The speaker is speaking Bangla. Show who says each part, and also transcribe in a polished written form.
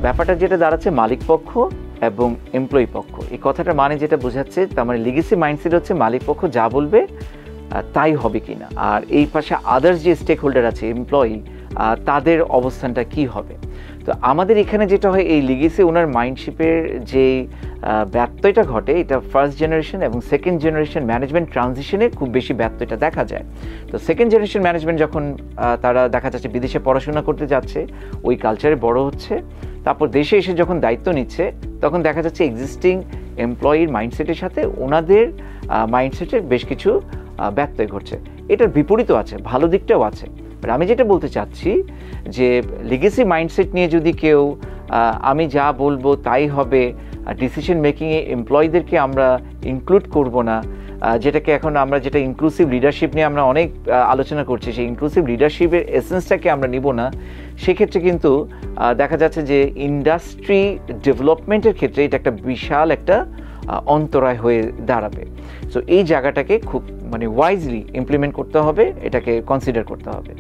Speaker 1: ব্যাপারটা যেটা দাঁড়াচ্ছে মালিক পক্ষ এবং এমপ্লয়ি পক্ষ, এই কথাটা মানে যেটা বোঝাচ্ছে, তার মানে লিগেসি মাইন্ডসেট হচ্ছে মালিক পক্ষ যা বলবে তাই হবে কিনা, আর এই পাশে আদার্স যে স্টেক হোল্ডার আছে এমপ্লয়ি, তাদের অবস্থানটা কি হবে। তো আমাদের এখানে যেটা হয়, এই লিগেসি ওনার মাইন্ডশিপের যে ব্যত্যয়টা ঘটে, এটা ফার্স্ট জেনারেশন এবং সেকেন্ড জেনারেশন ম্যানেজমেন্ট ট্রানজিশনে খুব বেশি ব্যত্যয়টা দেখা যায়। তো সেকেন্ড জেনারেশন ম্যানেজমেন্ট যখন তারা দেখা যাচ্ছে বিদেশে পড়াশোনা করতে যাচ্ছে, ওই কালচারে বড় হচ্ছে, তারপর দেশে এসে যখন দায়িত্ব নিচ্ছে, তখন দেখা যাচ্ছে এক্সিস্টিং এমপ্লয়ির মাইন্ডসেটের সাথে ওনাদের মাইন্ডসেটের বেশ কিছু ব্যত্যয় ঘটছে। এটার বিপরীতও আছে, ভালো দিকটাও আছে। আমি যেটা বলতে চাচ্ছি যে লিগেসি মাইন্ডসেট নিয়ে যদি কেউ আমি যা বলবো তাই হবে, ডিসিশন মেকিংয়ে এমপ্লয়ীদেরকে আমরা ইনক্লুড করব না, যেটাকে এখন আমরা যেটা ইনক্লুসিভ লিডারশিপ নিয়ে আমরা অনেক আলোচনা করছি, সেই ইনক্লুসিভ লিডারশিপের এসেন্সটাকে আমরা নিব না, সেক্ষেত্রে কিন্তু দেখা যাচ্ছে যে ইন্ডাস্ট্রি ডেভেলপমেন্টের ক্ষেত্রে এটা একটা বিশাল একটা অন্তরায় হয়ে দাঁড়াবে। সো এই জায়গাটাকে খুব ওয়াইজলি ইমপ্লিমেন্ট করতে হবে, এটাকে কনসিডার করতে হবে।